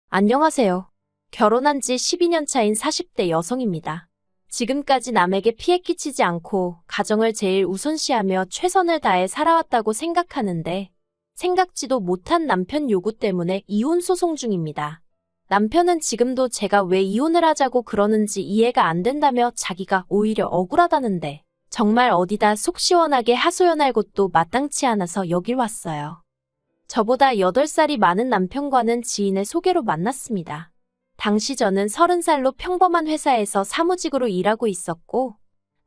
안녕하세요. 결혼한 지 12년 차인 40대 여성입니다. 지금까지 남에게 피해 끼치지 않고 가정을 제일 우선시하며 최선을 다해 살아왔다고 생각하는데 생각지도 못한 남편 요구 때문에 이혼 소송 중입니다. 남편은 지금도 제가 왜 이혼을 하자고 그러는지 이해가 안 된다며 자기가 오히려 억울하다는데 정말 어디다 속 시원하게 하소연할 곳도 마땅치 않아서 여길 왔어요. 저보다 8살이 많은 남편과는 지인의 소개로 만났습니다. 당시 저는 30살로 평범한 회사에서 사무직으로 일하고 있었고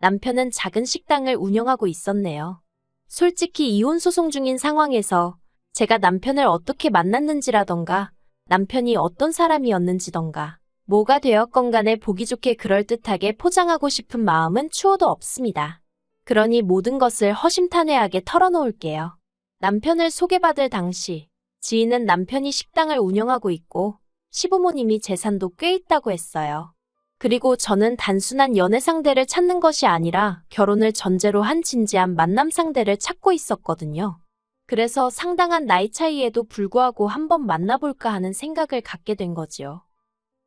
남편은 작은 식당을 운영하고 있었네요. 솔직히 이혼 소송 중인 상황에서 제가 남편을 어떻게 만났는지라던가 남편이 어떤 사람이었는지던가 뭐가 되었건 간에 보기 좋게 그럴듯하게 포장하고 싶은 마음은 추호도 없습니다. 그러니 모든 것을 허심탄회하게 털어놓을게요. 남편을 소개받을 당시 지인은 남편이 식당을 운영하고 있고 시부모님이 재산도 꽤 있다고 했어요. 그리고 저는 단순한 연애 상대를 찾는 것이 아니라 결혼을 전제로 한 진지한 만남 상대를 찾고 있었거든요. 그래서 상당한 나이 차이에도 불구하고 한번 만나볼까 하는 생각을 갖게 된 거지요.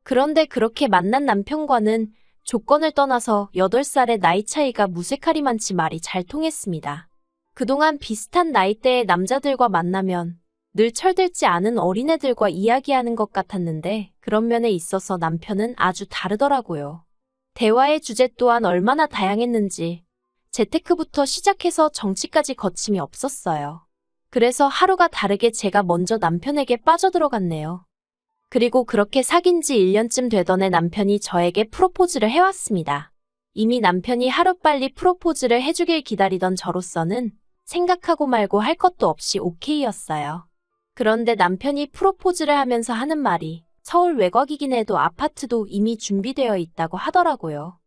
그런데 그렇게 만난 남편과는 조건을 떠나서 8살의 나이 차이가 무색하리만치 말이 잘 통했습니다. 그동안 비슷한 나이대의 남자들과 만나면 늘 철들지 않은 어린애들과 이야기하는 것 같았는데 그런 면에 있어서 남편은 아주 다르더라고요. 대화의 주제 또한 얼마나 다양했는지 재테크부터 시작해서 정치까지 거침이 없었어요. 그래서 하루가 다르게 제가 먼저 남편에게 빠져들어갔네요. 그리고 그렇게 사귄 지 1년쯤 되던 해 남편이 저에게 프로포즈를 해왔습니다. 이미 남편이 하루빨리 프로포즈를 해주길 기다리던 저로서는 생각하고 말고 할 것도 없이 오케이였어요. 그런데 남편이 프로포즈를 하면서 하는 말이 서울 외곽이긴 해도 아파트도 이미 준비되어 있다고 하더라고요.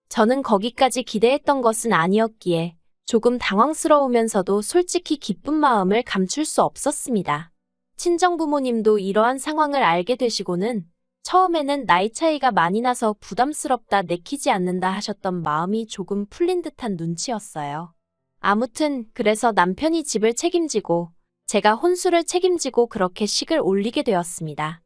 저는 거기까지 기대했던 것은 아니었기에 조금 당황스러우면서도 솔직히 기쁜 마음을 감출 수 없었습니다. 친정부모님도 이러한 상황을 알게 되시고는 처음에는 나이 차이가 많이 나서 부담스럽다 내키지 않는다 하셨던 마음이 조금 풀린 듯한 눈치였어요. 아무튼 그래서 남편이 집을 책임지고 제가 혼수를 책임지고 그렇게 식을 올리게 되었습니다.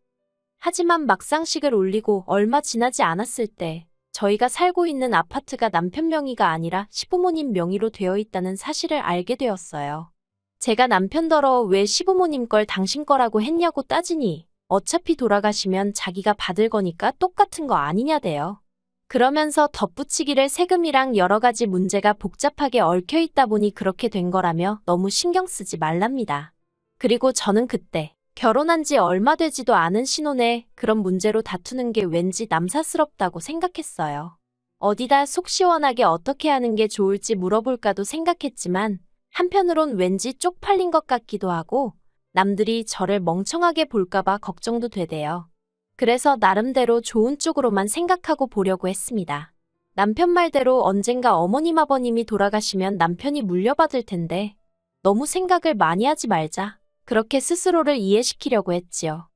하지만 막상 식을 올리고 얼마 지나지 않았을 때 저희가 살고 있는 아파트가 남편 명의가 아니라 시부모님 명의로 되어 있다는 사실을 알게 되었어요. 제가 남편더러 왜 시부모님 걸 당신 거라고 했냐고 따지니 어차피 돌아가시면 자기가 받을 거니까 똑같은 거 아니냐대요. 그러면서 덧붙이기를 세금이랑 여러 가지 문제가 복잡하게 얽혀 있다 보니 그렇게 된 거라며 너무 신경 쓰지 말랍니다. 그리고 저는 그때 결혼한 지 얼마 되지도 않은 신혼에 그런 문제로 다투는 게 왠지 남사스럽다고 생각했어요. 어디다 속 시원하게 어떻게 하는 게 좋을지 물어볼까도 생각했지만 한편으론 왠지 쪽팔린 것 같기도 하고 남들이 저를 멍청하게 볼까봐 걱정도 되대요. 그래서 나름대로 좋은 쪽으로만 생각하고 보려고 했습니다. 남편 말대로 언젠가 어머님 아버님이 돌아가시면 남편이 물려받을 텐데 너무 생각을 많이 하지 말자. 그렇게 스스로를 이해시키려고 했지요.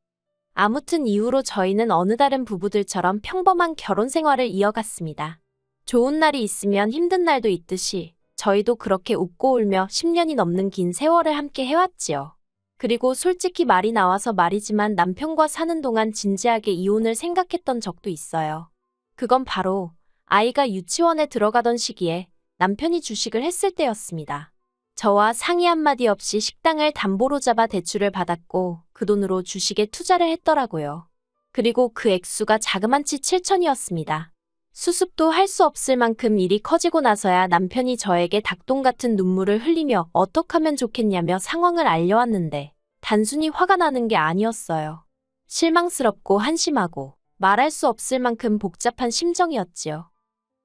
아무튼 이후로 저희는 어느 다른 부부들처럼 평범한 결혼 생활을 이어갔습니다. 좋은 날이 있으면 힘든 날도 있듯이 저희도 그렇게 웃고 울며 10년이 넘는 긴 세월을 함께 해왔지요. 그리고 솔직히 말이 나와서 말이지만 남편과 사는 동안 진지하게 이혼을 생각했던 적도 있어요. 그건 바로 아이가 유치원에 들어가던 시기에 남편이 주식을 했을 때였습니다. 저와 상의 한마디 없이 식당을 담보로 잡아 대출을 받았고 그 돈으로 주식에 투자를 했더라고요. 그리고 그 액수가 자그만치 7천이었습니다. 수습도 할 수 없을 만큼 일이 커지고 나서야 남편이 저에게 닭똥 같은 눈물을 흘리며 어떡하면 좋겠냐며 상황을 알려왔는데 단순히 화가 나는 게 아니었어요. 실망스럽고 한심하고 말할 수 없을 만큼 복잡한 심정이었지요.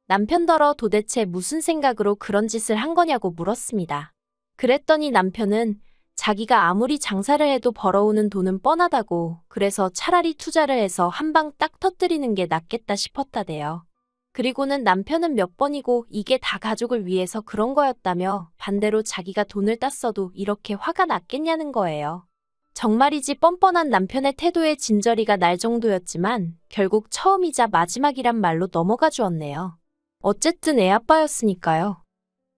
남편더러 도대체 무슨 생각으로 그런 짓을 한 거냐고 물었습니다. 그랬더니 남편은 자기가 아무리 장사를 해도 벌어오는 돈은 뻔하다고 그래서 차라리 투자를 해서 한 방 딱 터뜨리는 게 낫겠다 싶었다대요. 그리고는 남편은 몇 번이고 이게 다 가족을 위해서 그런 거였다며 반대로 자기가 돈을 땄어도 이렇게 화가 났겠냐는 거예요. 정말이지 뻔뻔한 남편의 태도에 진저리가 날 정도였지만 결국 처음이자 마지막이란 말로 넘어가 주었네요. 어쨌든 애 아빠였으니까요.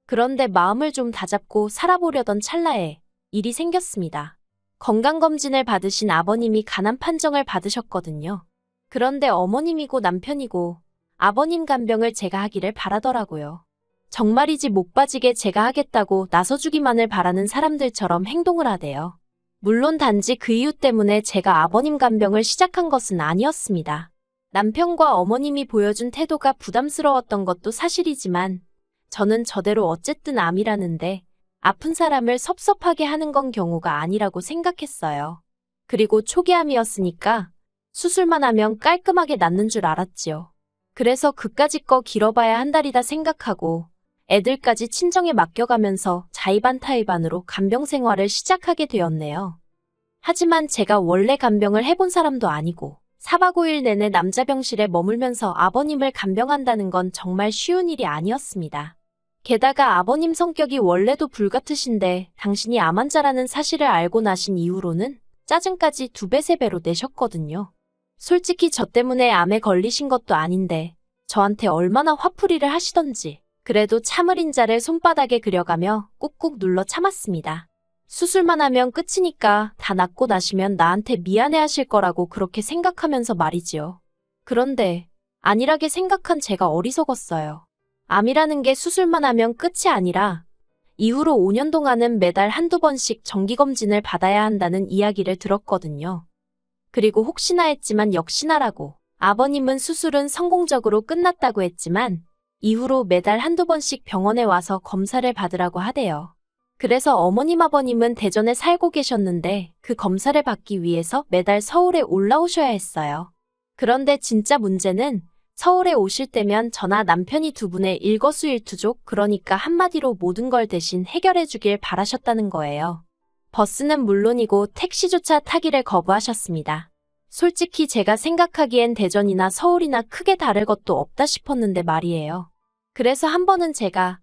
그런데 마음을 좀 다잡고 살아보려던 찰나에 일이 생겼습니다. 건강검진을 받으신 아버님이 간암 판정을 받으셨거든요. 그런데 어머님이고 남편이고 아버님 간병을 제가 하기를 바라더라고요. 정말이지 목 빠지게 제가 하겠다고 나서주기만을 바라는 사람들처럼 행동을 하대요. 물론 단지 그 이유 때문에 제가 아버님 간병을 시작한 것은 아니었습니다. 남편과 어머님이 보여준 태도가 부담스러웠던 것도 사실이지만 저는 저대로 어쨌든 암이라는데 아픈 사람을 섭섭하게 하는 건 경우가 아니라고 생각했어요. 그리고 초기암이었으니까 수술만 하면 깔끔하게 낫는 줄 알았지요. 그래서 그까짓 거 길어봐야 한 달이다 생각하고 애들까지 친정에 맡겨가면서 자의반타의반으로 간병 생활을 시작하게 되었네요. 하지만 제가 원래 간병을 해본 사람도 아니고 4박 5일 내내 남자 병실에 머물면서 아버님을 간병한다는 건 정말 쉬운 일이 아니었습니다. 게다가 아버님 성격이 원래도 불같으신데 당신이 암 환자라는 사실을 알고 나신 이후로는 짜증까지 2배, 3배로 내셨거든요. 솔직히 저 때문에 암에 걸리신 것도 아닌데 저한테 얼마나 화풀이를 하시던지 그래도 참을 인자를 손바닥에 그려가며 꾹꾹 눌러 참았습니다. 수술만 하면 끝이니까 다 낫고 나시면 나한테 미안해하실 거라고 그렇게 생각하면서 말이지요. 그런데 안일하게 생각한 제가 어리석었어요. 암이라는 게 수술만 하면 끝이 아니라 이후로 5년 동안은 매달 한두 번씩 정기검진을 받아야 한다는 이야기를 들었거든요. 그리고 혹시나 했지만 역시나라고 아버님은 수술은 성공적으로 끝났다고 했지만 이후로 매달 한두 번씩 병원에 와서 검사를 받으라고 하대요. 그래서 어머님 아버님은 대전에 살고 계셨는데 그 검사를 받기 위해서 매달 서울에 올라오셔야 했어요. 그런데 진짜 문제는 서울에 오실 때면 저나 남편이 두 분의 일거수일투족, 그러니까 한마디로 모든 걸 대신 해결해 주길 바라셨다는 거예요. 버스는 물론이고 택시조차 타기를 거부하셨습니다. 솔직히 제가 생각하기엔 대전이나 서울이나 크게 다를 것도 없다 싶었는데 말이에요. 그래서 한 번은 제가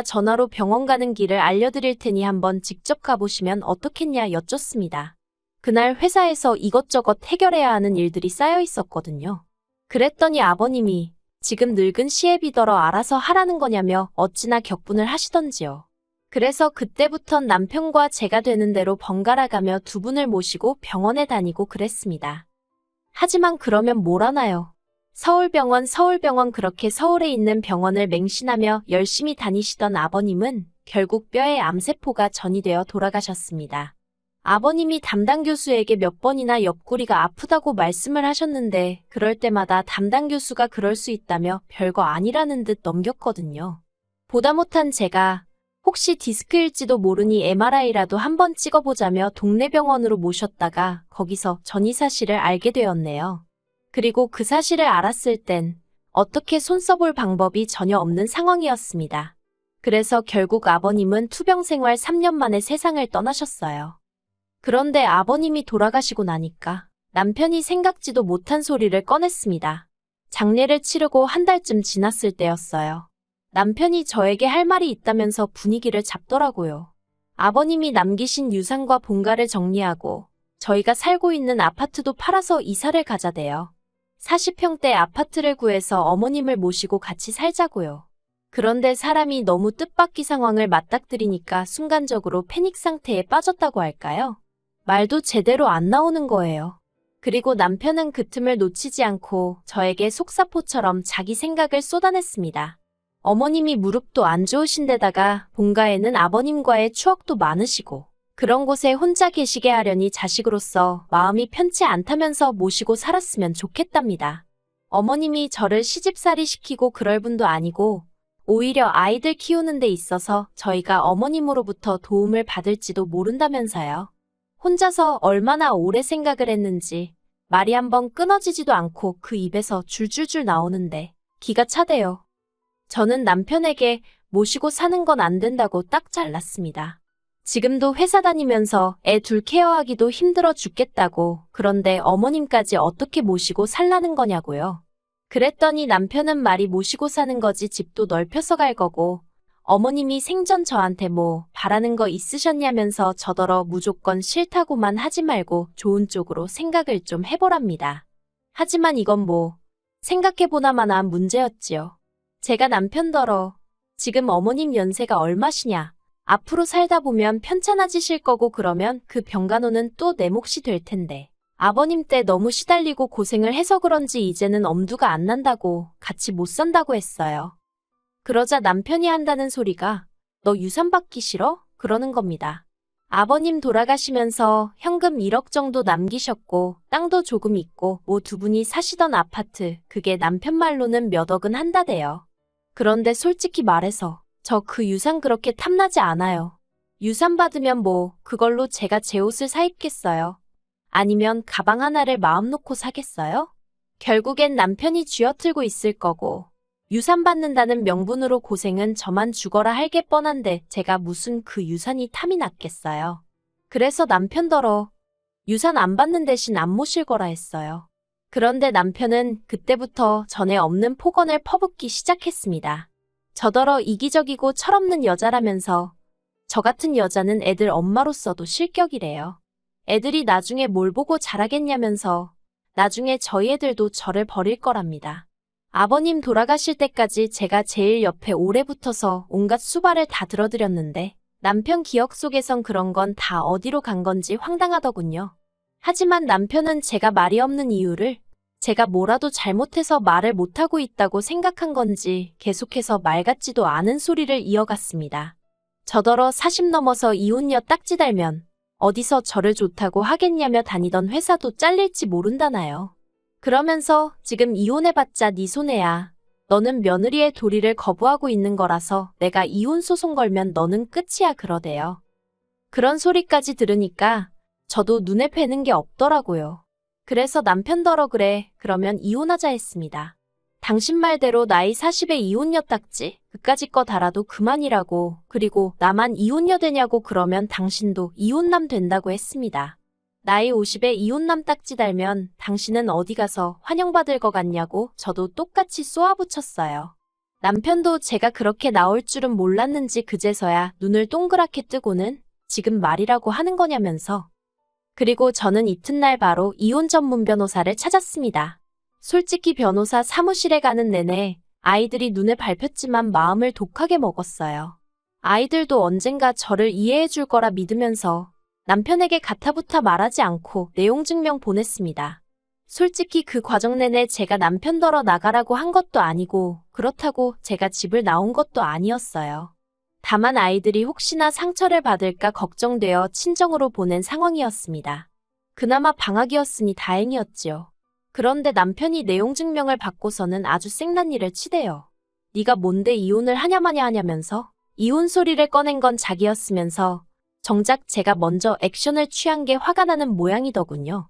전화로 병원 가는 길을 알려드릴 테니 한번 직접 가보시면 어떻겠냐 여쭙습니다. 그날 회사에서 이것저것 해결해야 하는 일들이 쌓여 있었거든요. 그랬더니 아버님이 지금 늙은 시애비더러 알아서 하라는 거냐며 어찌나 격분을 하시던지요. 그래서 그때부턴 남편과 제가 되는 대로 번갈아 가며 두 분을 모시고 병원에 다니고 그랬습니다. 하지만 그러면 뭘 하나요? 서울병원 그렇게 서울에 있는 병원을 맹신하며 열심히 다니시던 아버님은 결국 뼈에 암세포가 전이되어 돌아가셨습니다. 아버님이 담당 교수에게 몇 번이나 옆구리가 아프다고 말씀을 하셨는데 그럴 때마다 담당 교수가 그럴 수 있다며 별거 아니라는 듯 넘겼거든요. 보다 못한 제가 혹시 디스크일지도 모르니 MRI라도 한번 찍어보자며 동네 병원으로 모셨다가 거기서 전이 사실을 알게 되었네요. 그리고 그 사실을 알았을 땐 어떻게 손 써볼 방법이 전혀 없는 상황이었습니다. 그래서 결국 아버님은 투병 생활 3년 만에 세상을 떠나셨어요. 그런데 아버님이 돌아가시고 나니까 남편이 생각지도 못한 소리를 꺼냈습니다. 장례를 치르고 한 달쯤 지났을 때였어요. 남편이 저에게 할 말이 있다면서 분위기를 잡더라고요. 아버님이 남기신 유산과 본가를 정리하고 저희가 살고 있는 아파트도 팔아서 이사를 가자대요. 40평대 아파트를 구해서 어머님을 모시고 같이 살자고요. 그런데 사람이 너무 뜻밖의 상황을 맞닥뜨리니까 순간적으로 패닉 상태에 빠졌다고 할까요? 말도 제대로 안 나오는 거예요. 그리고 남편은 그 틈을 놓치지 않고 저에게 속사포처럼 자기 생각을 쏟아냈습니다. 어머님이 무릎도 안 좋으신데다가 본가에는 아버님과의 추억도 많으시고 그런 곳에 혼자 계시게 하려니 자식으로서 마음이 편치 않다면서 모시고 살았으면 좋겠답니다. 어머님이 저를 시집살이 시키고 그럴 분도 아니고 오히려 아이들 키우는 데 있어서 저희가 어머님으로부터 도움을 받을지도 모른다면서요. 혼자서 얼마나 오래 생각을 했는지 말이 한번 끊어지지도 않고 그 입에서 줄줄줄 나오는데 기가 차대요. 저는 남편에게 모시고 사는 건 안 된다고 딱 잘랐습니다. 지금도 회사 다니면서 애 둘 케어하기도 힘들어 죽겠다고, 그런데 어머님까지 어떻게 모시고 살라는 거냐고요. 그랬더니 남편은 말이 모시고 사는 거지 집도 넓혀서 갈 거고 어머님이 생전 저한테 뭐 바라는 거 있으셨냐면서 저더러 무조건 싫다고만 하지 말고 좋은 쪽으로 생각을 좀 해보랍니다. 하지만 이건 뭐 생각해보나마나 문제였지요. 제가 남편더러 지금 어머님 연세가 얼마시냐, 앞으로 살다 보면 편찮아지실 거고 그러면 그 병간호는 또 내 몫이 될 텐데. 아버님 때 너무 시달리고 고생을 해서 그런지 이제는 엄두가 안 난다고 같이 못 산다고 했어요. 그러자 남편이 한다는 소리가 너 유산 받기 싫어? 그러는 겁니다. 아버님 돌아가시면서 현금 1억 정도 남기셨고 땅도 조금 있고 뭐 두 분이 사시던 아파트 그게 남편 말로는 몇 억은 한다대요. 그런데 솔직히 말해서 저 그 유산 그렇게 탐나지 않아요. 유산 받으면 뭐 그걸로 제가 제 옷을 사 입겠어요. 아니면 가방 하나를 마음 놓고 사겠어요? 결국엔 남편이 쥐어틀고 있을 거고 유산 받는다는 명분으로 고생은 저만 죽어라 할 게 뻔한데 제가 무슨 그 유산이 탐이 났겠어요. 그래서 남편더러 유산 안 받는 대신 안 모실 거라 했어요. 그런데 남편은 그때부터 전에 없는 폭언을 퍼붓기 시작했습니다. 저더러 이기적이고 철없는 여자라면서 저 같은 여자는 애들 엄마로서도 실격이래요. 애들이 나중에 뭘 보고 자라겠냐면서 나중에 저희 애들도 저를 버릴 거랍니다. 아버님 돌아가실 때까지 제가 제일 옆에 오래 붙어서 온갖 수발을 다 들어드렸는데 남편 기억 속에선 그런 건 다 어디로 간 건지 황당하더군요. 하지만 남편은 제가 말이 없는 이유를 제가 뭐라도 잘못해서 말을 못하고 있다고 생각한 건지 계속해서 말 같지도 않은 소리를 이어갔습니다. 저더러 40 넘어서 이혼녀 딱지 달면 어디서 저를 좋다고 하겠냐며 다니던 회사도 잘릴지 모른다나요. 그러면서 지금 이혼해봤자 네 손해야. 너는 며느리의 도리를 거부하고 있는 거라서 내가 이혼 소송 걸면 너는 끝이야 그러대요. 그런 소리까지 들으니까 저도 눈에 뵈는 게 없더라고요. 그래서 남편더러 그래 그러면 이혼하자 했습니다. 당신 말대로 나이 40에 이혼녀 딱지 그까짓 거 달아도 그만이라고 그리고 나만 이혼녀 되냐고 그러면 당신도 이혼남 된다고 했습니다. 나이 50에 이혼남 딱지 달면 당신은 어디 가서 환영받을 것 같냐고 저도 똑같이 쏘아붙였어요. 남편도 제가 그렇게 나올 줄은 몰랐는지 그제서야 눈을 동그랗게 뜨고는 지금 말이라고 하는 거냐면서 그리고 저는 이튿날 바로 이혼 전문 변호사를 찾았습니다. 솔직히 변호사 사무실에 가는 내내 아이들이 눈에 밟혔지만 마음을 독하게 먹었어요. 아이들도 언젠가 저를 이해해 줄 거라 믿으면서 남편에게 가타부타 말하지 않고 내용 증명 보냈습니다. 솔직히 그 과정 내내 제가 남편더러 나가라고 한 것도 아니고 그렇다고 제가 집을 나온 것도 아니었어요. 다만 아이들이 혹시나 상처를 받을까 걱정되어 친정으로 보낸 상황이었습니다. 그나마 방학이었으니 다행이었지요. 그런데 남편이 내용 증명을 받고서는 아주 생난리를 치대요. 네가 뭔데 이혼을 하냐마냐 하냐면서 이혼 소리를 꺼낸 건 자기였으면서 정작 제가 먼저 액션을 취한 게 화가 나는 모양이더군요.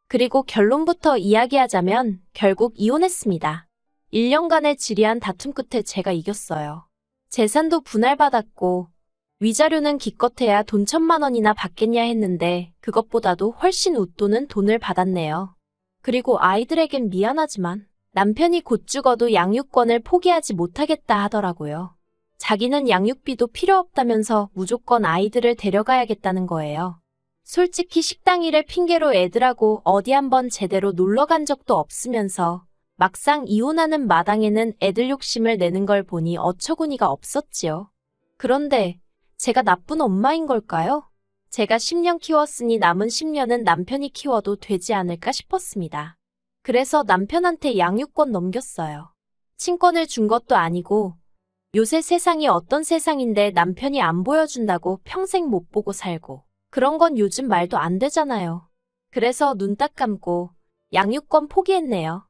그리고 결론부터 이야기하자면 결국 이혼했습니다. 1년간의 지리한 다툼 끝에 제가 이겼어요. 재산도 분할받았고 위자료는 기껏해야 돈 1,000만 원이나 받겠냐 했는데 그것보다도 훨씬 웃도는 돈을 받았네요. 그리고 아이들에겐 미안하지만 남편이 곧 죽어도 양육권을 포기하지 못하겠다 하더라고요. 자기는 양육비도 필요 없다면서 무조건 아이들을 데려가야겠다는 거예요. 솔직히 식당 일을 핑계로 애들하고 어디 한번 제대로 놀러 간 적도 없으면서 막상 이혼하는 마당에는 애들 욕심을 내는 걸 보니 어처구니가 없었지요. 그런데 제가 나쁜 엄마인 걸까요? 제가 10년 키웠으니 남은 10년은 남편이 키워도 되지 않을까 싶었습니다. 그래서 남편한테 양육권 넘겼어요. 친권을 준 것도 아니고 요새 세상이 어떤 세상인데 남편이 안 보여준다고 평생 못 보고 살고 그런 건 요즘 말도 안 되잖아요. 그래서 눈 딱 감고 양육권 포기했네요.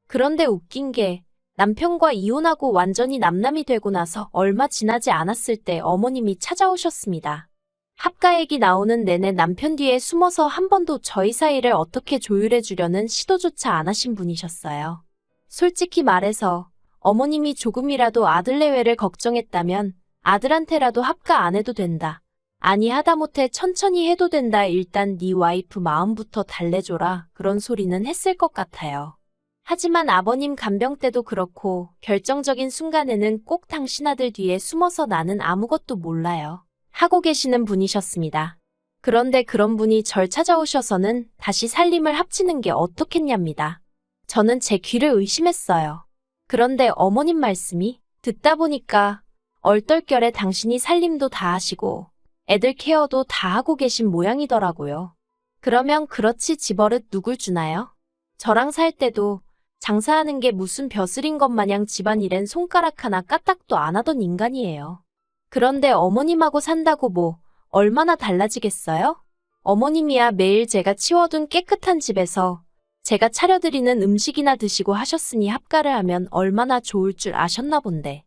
그런데 웃긴 게 남편과 이혼하고 완전히 남남이 되고 나서 얼마 지나지 않았을 때 어머님이 찾아오셨습니다. 합가 얘기 나오는 내내 남편 뒤에 숨어서 한 번도 저희 사이를 어떻게 조율해 주려는 시도조차 안 하신 분이셨어요. 솔직히 말해서 어머님이 조금이라도 아들 내외를 걱정했다면 아들한테라도 합가 안 해도 된다. 아니 하다못해 천천히 해도 된다. 일단 네 와이프 마음부터 달래줘라. 그런 소리는 했을 것 같아요. 하지만 아버님 간병 때도 그렇고 결정적인 순간에는 꼭 당신 아들 뒤에 숨어서 나는 아무것도 몰라요. 하고 계시는 분이셨습니다. 그런데 그런 분이 절 찾아오셔서는 다시 살림을 합치는 게 어떻겠냐입니다. 저는 제 귀를 의심했어요. 그런데 어머님 말씀이 듣다 보니까 얼떨결에 당신이 살림도 다 하시고 애들 케어도 다 하고 계신 모양이더라고요. 그러면 그렇지 집버릇 누굴 주나요? 저랑 살 때도 장사하는 게 무슨 벼슬인 것 마냥 집안일엔 손가락 하나 까딱도 안 하던 인간이에요. 그런데 어머님하고 산다고 뭐 얼마나 달라지겠어요? 어머님이야 매일 제가 치워둔 깨끗한 집에서 제가 차려드리는 음식이나 드시고 하셨으니 합가를 하면 얼마나 좋을 줄 아셨나 본데.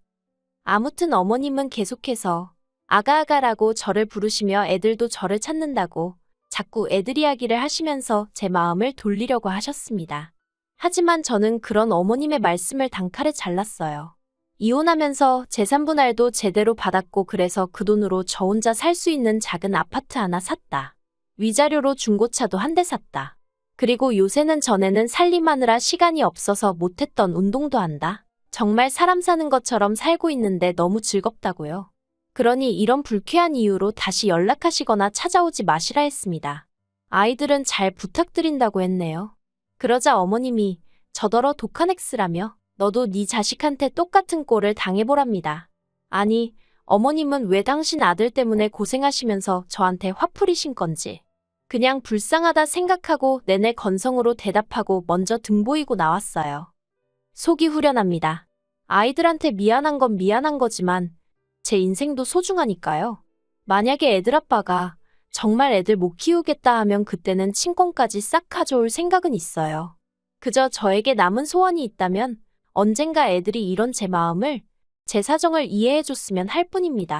아무튼 어머님은 계속해서 아가아가라고 저를 부르시며 애들도 저를 찾는다고 자꾸 애들 이야기를 하시면서 제 마음을 돌리려고 하셨습니다. 하지만 저는 그런 어머님의 말씀을 단칼에 잘랐어요. 이혼하면서 재산분할도 제대로 받았고 그래서 그 돈으로 저 혼자 살 수 있는 작은 아파트 하나 샀다. 위자료로 중고차도 한 대 샀다. 그리고 요새는 전에는 살림하느라 시간이 없어서 못했던 운동도 한다. 정말 사람 사는 것처럼 살고 있는데 너무 즐겁다고요. 그러니 이런 불쾌한 이유로 다시 연락하시거나 찾아오지 마시라 했습니다. 아이들은 잘 부탁드린다고 했네요. 그러자 어머님이 저더러 독한 X라며 너도 네 자식한테 똑같은 꼴을 당해보랍니다. 아니, 어머님은 왜 당신 아들 때문에 고생하시면서 저한테 화풀이신 건지. 그냥 불쌍하다 생각하고 내내 건성으로 대답하고 먼저 등 보이고 나왔어요. 속이 후련합니다. 아이들한테 미안한 건 미안한 거지만 제 인생도 소중하니까요. 만약에 애들 아빠가 정말 애들 못 키우겠다 하면 그때는 친권까지 싹 가져올 생각은 있어요. 그저 저에게 남은 소원이 있다면 언젠가 애들이 이런 제 마음을, 제 사정을 이해해줬으면 할 뿐입니다.